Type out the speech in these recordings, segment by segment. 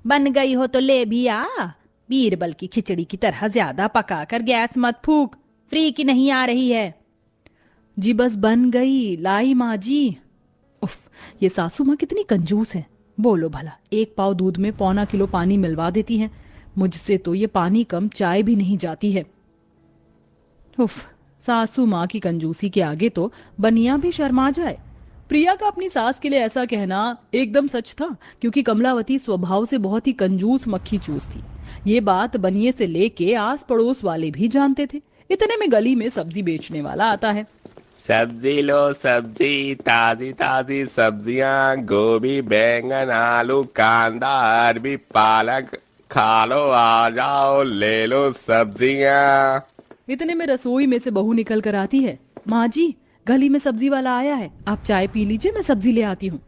बन गई हो तो ले भी आ। बीरबल की खिचड़ी की तरह ज्यादा पकाकर गैस मत फूक, फ्री की नहीं आ रही है। जी बस बन गई, लाई माँ जी। उफ, ये सासू माँ कितनी कंजूस है। बोलो भला, 1 पाव दूध में 1/4 किलो पानी मिलवा देती हैं। मुझसे तो ये पानी कम चाय भी नहीं जाती है। उफ, सासू माँ की कंजूसी के आगे तो बनिया भी शर्मा जाए। प्रिया का अपनी सास के लिए ऐसा कहना एकदम सच था, क्योंकि कमलावती स्वभाव से बहुत ही कंजूस मक्खी चूस थी। ये बात बनिए से लेके आस पड़ोस वाले भी जानते थे। इतने में गली में सब्जी बेचने वाला आता है। सब्जी लो सब्जी, ताजी ताजी सब्जियां, गोभी बैंगन आलू कांदा अरबी पालक, खा लो आ जाओ ले लो सब्जियां। इतने में रसोई में से बहू निकल कर आती है। माँ जी, गली में सब्जी वाला आया है, आप चाय पी लीजिए, मैं सब्जी ले आती हूँ।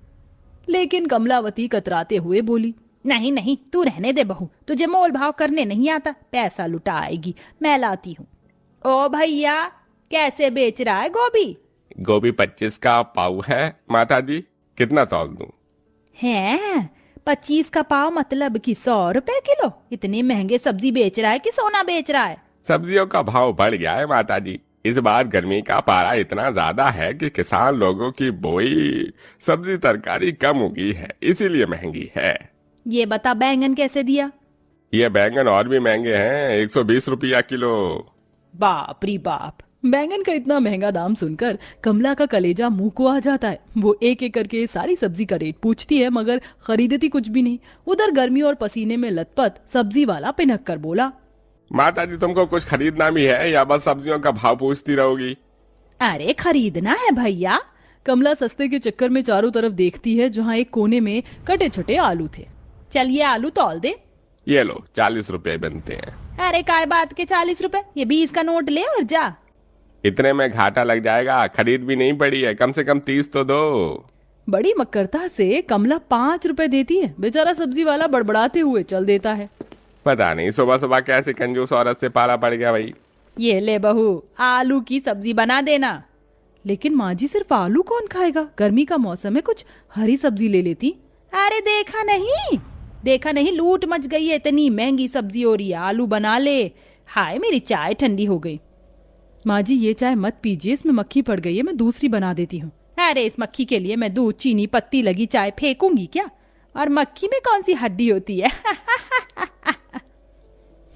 लेकिन कमलावती कतराते हुए बोली, नहीं नहीं, तू रहने दे बहू, तुझे मोल भाव करने नहीं आता, पैसा लुटा आएगी, मैं लाती हूँ। ओ भैया, कैसे बेच रहा है गोभी? गोभी 25 का पाव है माता जी, कितना तौल दूं? हैं, 25 का पाव मतलब कि 100 रुपए किलो? इतने महंगे सब्जी बेच रहा है कि सोना बेच रहा है? सब्जियों का भाव बढ़ गया है माता जी। इस बार गर्मी का पारा इतना ज्यादा है कि किसान लोगों की बोई सब्जी तरकारी कम उगी है, इसीलिए महंगी है। ये बता, बैंगन कैसे दिया? ये बैंगन और भी महंगे हैं, 120 रुपया किलो। बाप री बाप, बैंगन का इतना महंगा दाम सुनकर कमला का कलेजा मुंह को आ जाता है। वो एक एक करके सारी सब्जी का रेट पूछती है, मगर खरीदती कुछ भी नहीं। उधर गर्मी और पसीने में लथपथ सब्जी वाला पिनक कर बोला, माता जी तुमको कुछ खरीदना भी है या बस सब्जियों का भाव पूछती रहोगी? अरे खरीदना है भैया। कमला सस्ते के चक्कर में चारों तरफ देखती है, जहाँ एक कोने में कटे छटे आलू थे। चलिए आलू तौल दे। ये लो 40 रुपए बनते हैं। अरे काय बात के 40 रुपए, ये 20 का नोट ले और जा। इतने में घाटा लग जाएगा, खरीद भी नहीं पड़ी है, कम से कम 30 तो दो। बड़ी मक्करता से कमला 5 रुपए देती है। बेचारा सब्जी वाला बड़बड़ाते हुए चल देता है। पता नहीं सुबह सुबह कैसे कंजूस औरत से पाला पड़ गया भाई। ये ले बहू, आलू की सब्जी बना देना। लेकिन माँ जी, सिर्फ आलू कौन खाएगा? गर्मी का मौसम है, कुछ हरी सब्जी ले लेती। अरे देखा नहीं, लूट मच गई है, इतनी महंगी सब्जी हो रही है, आलू बना ले। हाय, मेरी चाय ठंडी हो गई। माँ जी, ये चाय मत पीजिए, इसमें मक्खी पड़ गई है, मैं दूसरी बना देती हूँ। अरे इस मक्खी के लिए मैं दूध चीनी पत्ती लगी चाय फेंकूंगी क्या? और मक्खी में कौन सी हड्डी होती है?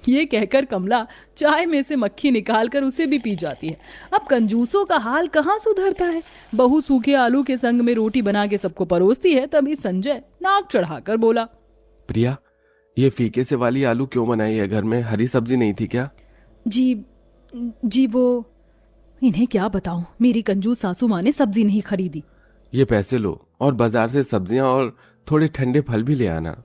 ये कहकर कमला चाय में से मक्खी निकालकर उसे भी पी जाती है। अब कंजूसों का हाल कहाँ सुधरता है। बहू सूखे आलू के संग में रोटी बना के सबको परोसती है, तभी संजय नाक चढ़ाकर बोला, प्रिया, ये फीके से वाली आलू क्यों बनाई है? घर में हरी सब्जी नहीं थी क्या? जी वो, इन्हें क्या बताऊं, मेरी कंजूस सासू माँ ने सब्जी नहीं खरीदी। ये पैसे लो और बाजार से सब्जियां और थोड़े ठंडे फल भी ले आना।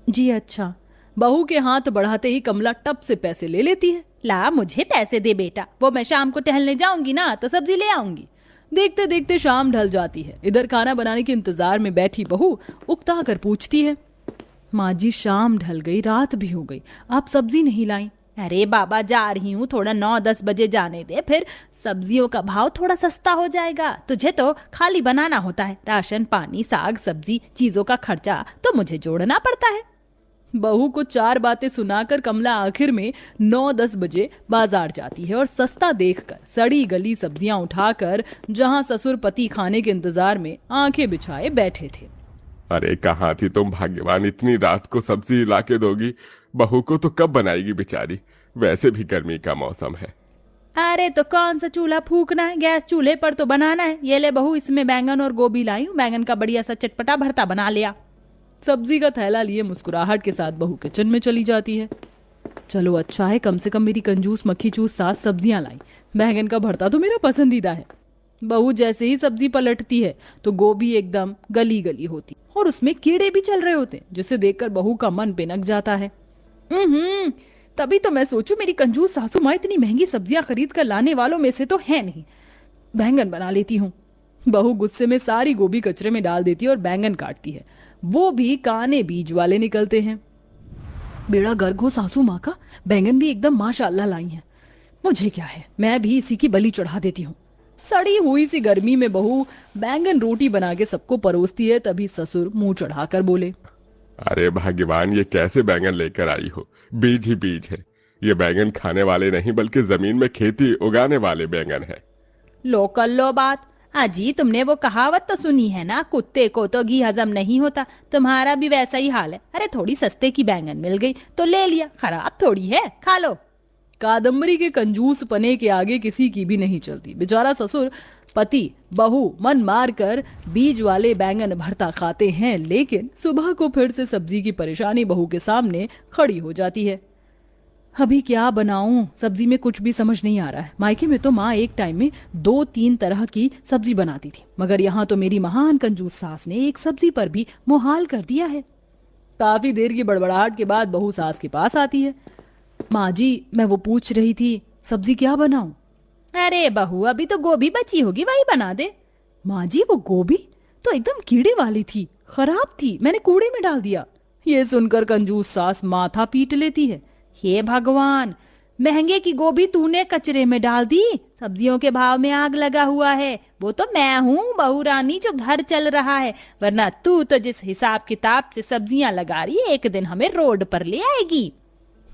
जी अच्छा। बहू के हाथ बढ़ाते ही कमला टप से पैसे ले लेती है। ला, मुझे पैसे दे बेटा, वो मैं शाम को टहलने जाऊंगी ना तो सब्जी ले आऊंगी। देखते देखते शाम ढल जाती है। इधर खाना बनाने के इंतजार में बैठी बहू उकता कर पूछती है, माँ जी शाम ढल गई, रात भी हो गई, आप सब्जी नहीं लाई? अरे बाबा, जा रही हूँ, थोड़ा 9-10 बजे जाने दे, फिर सब्जियों का भाव थोड़ा सस्ता हो जाएगा। तुझे तो खाली बनाना होता है, राशन पानी साग सब्जी चीजों का खर्चा तो मुझे जोड़ना पड़ता है। बहू को 4 बातें सुनाकर कमला आखिर में 9-10 बजे बाजार जाती है और सस्ता देखकर सड़ी गली सब्जियां उठाकर जहां ससुर पति खाने के इंतजार में आंखें बिछाए बैठे थे। अरे कहाँ थी तुम भाग्यवान, इतनी रात को सब्जी ला के दोगी? बहू को तो कब बनाएगी बेचारी, वैसे भी गर्मी का मौसम है। अरे तो कौन सा चूल्हा फूकना है, गैस चूल्हे पर तो बनाना है। ये ले बहू, इसमें बैंगन और गोभी लाई हूँ, बैंगन का बढ़िया सा चटपटा भरता बना लिया। सब्जी का थैला लिए मुस्कुराहट के साथ बहू किचन में चली जाती है। चलो अच्छा है, कम से कम मेरी कंजूस मक्खी चूस सास सब्जियां लाई। बैंगन का भरता तो मेरा पसंदीदा है। बहू जैसे ही सब्जी पलटती है तो गोभी एकदम गली गली होती और उसमें कीड़े भी चल रहे होते, जिसे देखकर बहू का मन पिनक जाता है। तभी तो मैं सोचूं, मेरी कंजूस सासू माँ इतनी महंगी सब्जियां खरीद कर लाने वालों में से तो है नहीं। बैंगन बना लेती हूँ। बहू गुस्से में सारी गोभी कचरे में डाल देती है और बैंगन काटती है। वो भी काने बीज वाले निकलते हैं। बेड़ा गर्क हो सासू माँ का, बैंगन भी एकदम माशाअल्लाह लाई हैं। मुझे क्या है, मैं भी इसी की बलि चढ़ा देती हूँ। सड़ी हुई सी गर्मी में बहू बैंगन रोटी बना के सबको परोसती है, तभी ससुर मुंह चढ़ाकर बोले, अरे भगवान, ये कैसे बैंगन लेकर आई हो? बीज ही बीज है। ये बैंगन खाने वाले नहीं बल्कि जमीन में खेती उगाने वाले बैंगन है। लो कर लो बात। अजी तुमने वो कहावत तो सुनी है ना, कुत्ते को तो घी हजम नहीं होता। तुम्हारा भी वैसा ही हाल है। अरे थोड़ी सस्ते की बैंगन मिल गई तो ले लिया, खराब थोड़ी है, खा लो। कादम्बरी के कंजूस पने के आगे किसी की भी नहीं चलती। बेचारा ससुर पति बहू मन मार कर बीज वाले बैंगन भरता खाते हैं, लेकिन सुबह को फिर से सब्जी की परेशानी बहू के सामने खड़ी हो जाती है। अभी क्या बनाऊं, सब्जी में कुछ भी समझ नहीं आ रहा है। मायके में तो माँ एक टाइम में 2-3 तरह की सब्जी बनाती थी, मगर यहाँ तो मेरी महान कंजूस सास ने एक सब्जी पर भी मुहाल कर दिया है। काफी देर की बड़बड़ाहट के बाद बहू सास के पास आती है। माँ जी, मैं वो पूछ रही थी सब्जी क्या बनाऊं? अरे बहू, अभी तो गोभी बची होगी, वही बना दे। माँ जी, वो गोभी तो एकदम कीड़े वाली थी, खराब थी, मैंने कूड़े में डाल दिया। ये सुनकर कंजूस सास माथा पीट लेती है। हे भगवान, महंगे की गोभी तूने कचरे में डाल दी। सब्जियों के भाव में आग लगा हुआ है। वो तो मैं हूँ बहू रानी जो घर चल रहा है, वरना तू तो जिस हिसाब किताब से सब्जियां लगा रही है, एक दिन हमें रोड पर ले आएगी।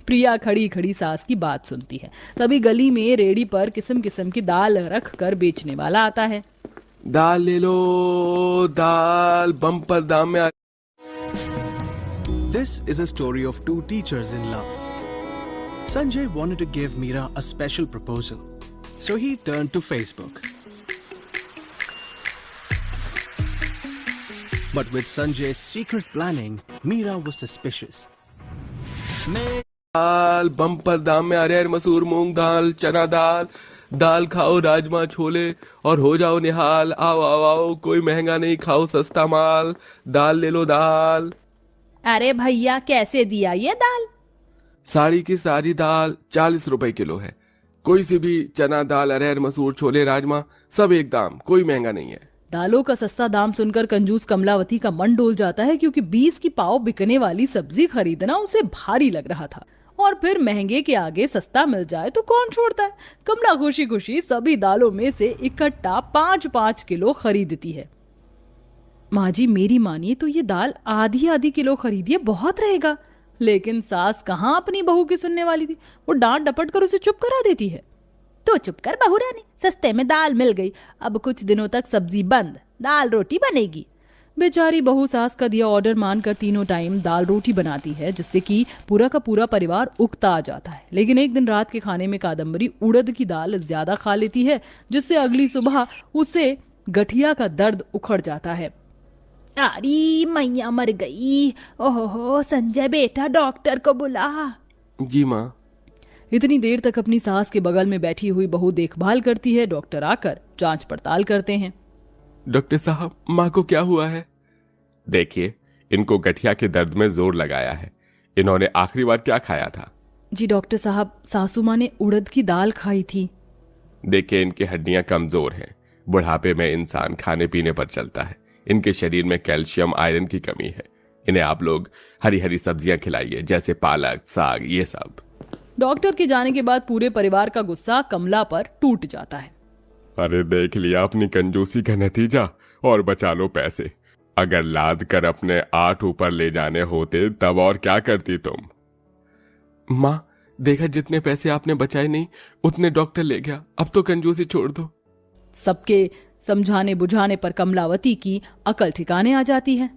प्रिया खड़ी खड़ी सास की बात सुनती है। तभी गली में रेड़ी पर किस्म किस्म की दाल रख कर बेचने वाला आता है। दाल ले लो, दाल बम्पर दाम में This is a story of two teachers in love. Sanjay wanted to give Meera a special proposal, so he turned to Facebook. But with Sanjay's secret planning, Meera was suspicious. Dal bumper दाम में, अरहर मसूर मूंग दाल चना दाल, दाल खाओ राजमा छोले और हो जाओ निहाल। आओ आओ आओ, कोई महंगा नहीं, खाओ सस्ता माल, दाल ले लो दाल। अरे भैया, कैसे दिया ये दाल? सारी की सारी दाल 40 रुपए किलो है। कोई सी भी चना दाल अरहर मसूर छोले राजमा सब एक दाम, कोई महंगा नहीं है। दालों का सस्ता दाम सुनकर कंजूस कमलावती का मन डोल जाता है, क्योंकि 20 की पाव बिकने वाली सब्जी खरीदना उसे भारी लग रहा था। और फिर महंगे के आगे सस्ता मिल जाए तो कौन छोड़ता है। कमला खुशी खुशी सभी दालों में से इकट्ठा 5-5 किलो खरीदती है। माँ जी, मेरी मानिए तो ये दाल आधी आधी किलो खरीदिए, बहुत रहेगा। लेकिन सास कहाँ अपनी बहू की सुनने वाली थी। वो डांट डपट कर उसे चुप करा देती है। तो चुप कर बहू रानी, सस्ते में दाल मिल गई, अब कुछ दिनों तक सब्जी बंद, दाल रोटी बनेगी। बेचारी बहू सास का दिया ऑर्डर मानकर तीनों टाइम दाल रोटी बनाती है, जिससे कि पूरा का पूरा परिवार उगता आ जाता है। लेकिन एक दिन रात के खाने में कादम्बरी उड़द की दाल ज्यादा खा लेती है, जिससे अगली सुबह उसे गठिया का दर्द उखड़ जाता है। अरे मैया मर गई, ओहो संजय बेटा, डॉक्टर को बुला। जी माँ। इतनी देर तक अपनी सास के बगल में बैठी हुई बहू देखभाल करती है। डॉक्टर आकर जांच पड़ताल करते हैं। डॉक्टर साहब, माँ को क्या हुआ है? देखिए, इनको गठिया के दर्द में जोर लगाया है। इन्होंने आखिरी बार क्या खाया था? जी डॉक्टर साहब, सासू माँ ने उड़द की दाल खाई थी। देखिए, इनकी हड्डियां कमजोर हैं। बुढ़ापे में इंसान खाने पीने पर चलता है। इनके शरीर में कैल्शियम आयरन की कमी है। इन्हें आप लोग हरी हरी सब्जियां खिलाइए, जैसे पालक साग ये सब। डॉक्टर के जाने के बाद पूरे परिवार का गुस्सा कमला पर टूट जाता है। अरे देख लिया अपनी कंजूसी का नतीजा, और बचा लो पैसे। अगर लाद कर अपने 8 ऊपर ले जाने होते तब और क्या करती तुम? माँ, देखा जितने पैसे आपने बचाए नहीं उतने डॉक्टर ले गया, अब तो कंजूसी छोड़ दो। सबके समझाने बुझाने पर कमलावती की अकल ठिकाने आ जाती है।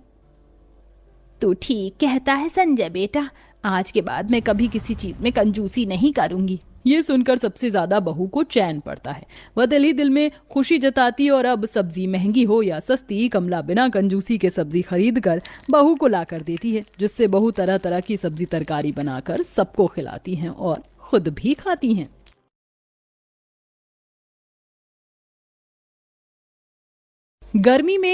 तू ठीक कहता है संजय बेटा, आज के बाद मैं कभी किसी चीज में कंजूसी नहीं करूंगी। ये सुनकर सबसे ज्यादा बहू को चैन पड़ता है। वह दिल ही दिल में खुशी जताती और अब सब्जी महंगी हो या सस्ती, कमला बिना कंजूसी के सब्जी खरीद कर बहू को ला कर देती है, जिससे बहू तरह तरह की सब्जी तरकारी बनाकर सबको खिलाती हैं और खुद भी खाती हैं। गर्मी में